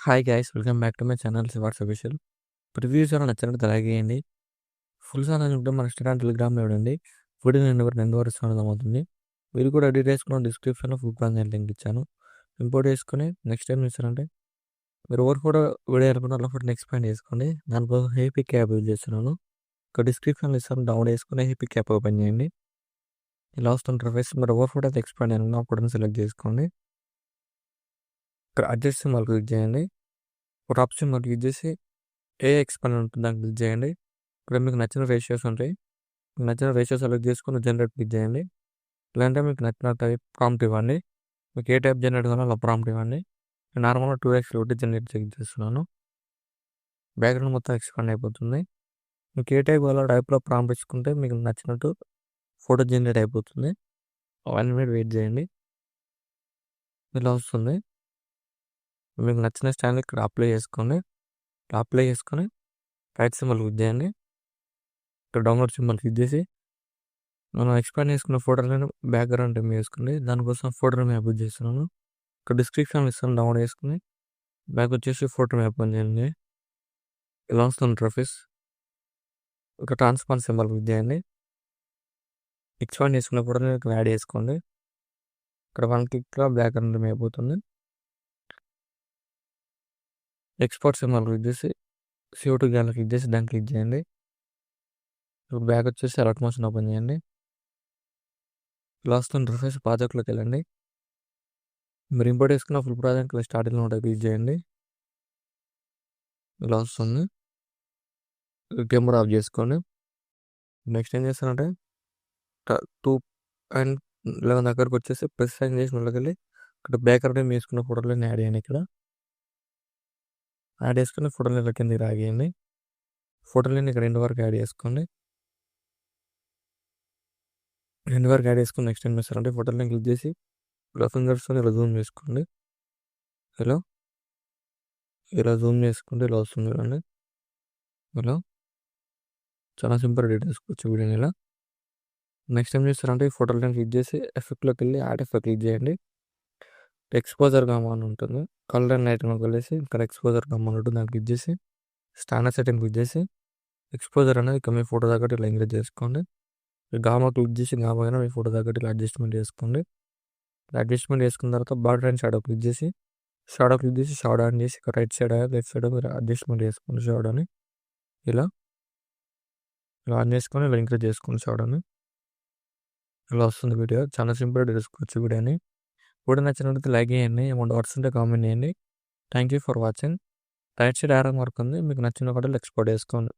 Hi guys welcome back to my channel శివార్స్ official. Previews ఏమైనా నచ్చినట్టు లైక్ చేయండి. ఫుల్ సాంగ్ ఉంటే మన ఇన్స్టాగ్రామ్ టెలిగ్రామ్లో చూడండి. వీడియో నేను నెంబర్ అవుతుంది. మీరు కూడా ఎడిట్ చేసుకున్న డిస్క్రిప్షన్లో ఫుల్ ప్లాన్ లింక్ ఇచ్చాను. ఇంపోర్ట్ చేసుకొని నెక్స్ట్ టైం చేస్తారంటే మీరు ఎవరు కూడా వీడియో అనుకున్న అలా ఫోటోని ఎక్స్పాండ్ చేసుకోండి. దానికోసం హేపిక్ యాప్ యూజ్ చేస్తున్నాను. ఒక డిస్క్రిప్షన్లో ఇస్తాను, డౌన్లోడ్ చేసుకుని హేపిక్ యాప్ ఓపెన్ చేయండి. ఇలా వస్తుంటారు ఫేస్ మీరు ఎవరు ఫోటో అయితే ఎక్స్పాండ్ అయినా ఫోటోని సెలెక్ట్ చేసుకోండి. ఇక్కడ అడ్జస్ట్ సింబల్ క్లిక్ చేయండి. ఒక ఆప్షన్ మరి యూజ్ చేసి ఎక్స్పాండ్ ఉంటుంది, దాన్ని క్లిక్ చేయండి. ఇక్కడ మీకు నచ్చిన రేషియోస్ ఉంటాయి. మీకు నచ్చిన రేషియో సెలెక్ట్ చేసుకుని జనరేట్ క్లిక్ చేయండి. లేదంటే మీకు నచ్చిన టైప్ ప్రాంప్ట్ ఇవ్వండి. మీకు ఏ టైప్ జనరేట్ కావాలో అలా ప్రాంప్ట్ ఇవ్వండి. నేను నార్మల్గా 2x ఒకటి జనరేట్ చేస్తున్నాను. బ్యాక్గ్రౌండ్ మొత్తం ఎక్స్పాండ్ అయిపోతుంది. మీకు ఏ టైప్ కావాలో టైప్లో ప్రాంప్ట్ ఇచ్చుకుంటే మీకు నచ్చినట్టు ఫోటో జనరేట్ అయిపోతుంది. 1 minute వెయిట్ చేయండి. ఇలా వస్తుంది. మీకు నచ్చిన స్టైల్ ఇక్కడ అప్లై చేసుకొని రైట్ సింబల్ క్లిక్ చేయండి. ఇక్కడ డౌన్లోడ్ సింబల్ క్లిక్ చేసి మనం ఎక్స్పాండ్ చేసుకున్న ఫోటోలను బ్యాక్గ్రౌండ్ రిమూవ్ చేసుకోండి. దానికోసం ఫోటో రిమూవ్ యూజ్ చేస్తున్నాను. ఇక్కడ డిస్క్రిప్షన్లో ఇస్తాను, డౌన్లోడ్ చేసుకుని బ్యాక్ వచ్చేసి ఫోటో రిమూవ్ ఓపెన్ చేయండి. ఇలా వస్తుంది ఇంటర్ఫేస్. ఒక ట్రాన్స్ఫార్మ్ సింబల్ క్లిక్ చేయండి. ఎక్స్పాండ్ చేసుకున్న ఫోటోని ఇక్కడ యాడ్ చేసుకోండి. ఇక్కడ 1 క్లిక్లో బ్యాక్గ్రౌండ్ రిమూవ్ అయిపోతుంది. ఎక్స్పోర్ట్ సింబల్ క్లిక్ చేసి CO2 గ్యాలరీ క్లిక్ చేసి దాన్ని క్లిక్ చేయండి. ఇప్పుడు బ్యాక్ వచ్చేసి అలర్ట్ మోషన్ ఓపెన్ చేయండి. ఇలా వస్తుంది ఇంటర్ఫేస్. ప్రాజెక్ట్లోకి వెళ్ళండి. మీరు ఇంపోర్ట్ చేసుకున్న ఫుల్ ప్రాజెక్ట్ స్టార్టింగ్లో ఉంటుంది, క్లిక్ చేయండి. ఇలా వస్తుంది. కెమెరా ఆఫ్ చేసుకోండి. నెక్స్ట్ ఏం చేస్తానంటే 2 and 11 దగ్గరకు వచ్చేసి ప్రెస్ సైన్ చేసి వెళ్ళి ఇక్కడ బ్యాక్గ్రౌండ్ వేసుకున్న ఫోటోలను యాడ్ చేయండి. ఇక్కడ యాడ్ చేసుకుని ఫోటోలు ఇలా కిందకి రాగేయండి. ఫోటోలని ఇక్కడ 2 వరకు యాడ్ చేసుకోండి. 2 వరకు యాడ్ చేసుకుని నెక్స్ట్ ఏం చేస్తారంటే ఫోటోలని క్లిక్ చేసి ఇలా ఫింగర్స్తో ఇలా జూమ్ చేసుకోండి. ఇలా జూమ్ చేసుకుంటే ఇలా వస్తుంది చూడండి. ఇలా చాలా సింపుల్ ఎడిట్ చేసుకోవచ్చు వీడియోని. ఇలా నెక్స్ట్ ఏం చేస్తారంటే ఈ ఫోటోలను క్లిక్ చేసి ఎఫెక్ట్లోకి వెళ్ళి యాడ్ ఎఫెక్ట్ క్లిక్ చేయండి. ఎక్స్పోజర్ గమ్ అని ఉంటుంది, కలర్ అండ్ లైటింగ్లోకి వెళ్ళేసి ఇక్కడ ఎక్స్పోజర్ గమ్ అని ఉంటుంది, దాన్ని క్లిక్ చేసి స్టాండర్డ్ సెట్టింగ్ క్లిక్ చేసి ఎక్స్పోజర్ అనేది ఇక మీ ఫోటో తగ్గట్టు ఇలా ఇంక్రీజ్ చేసుకోండి. గామా క్లిక్ చేసి గామా అయినా మీ ఫోటో తగ్గట్టు ఇలా అడ్జస్ట్మెంట్ చేసుకోండి. అడ్జస్ట్మెంట్ చేసుకున్న తర్వాత బార్డర్ అండ్ షాడో క్లిక్ చేసి షాడో ఆన్ చేసి ఇక్కడ రైట్ సైడ్ లెఫ్ట్ సైడ్ మీరు అడ్జస్ట్మెంట్ చేసుకోండి. షాడోని ఇలా ఆన్ చేసుకొని ఇలా ఇంక్రీజ్ చేసుకోండి. షాడోని ఇలా వస్తుంది వీడియో. చాలా సింపుల్గా చేసుకోవచ్చు వీడియోని. వీడియో నచ్చినట్లయితే లైక్ చేయండి, ఏమన్నా డౌట్స్ ఉంటే కామెంట్ చేయండి. Thank you for watching. Right side ఆరో మార్క్ ఉంది, మీకు నచ్చిన ఫోటోలు ఎక్స్పోర్ట్ చేసుకోండి.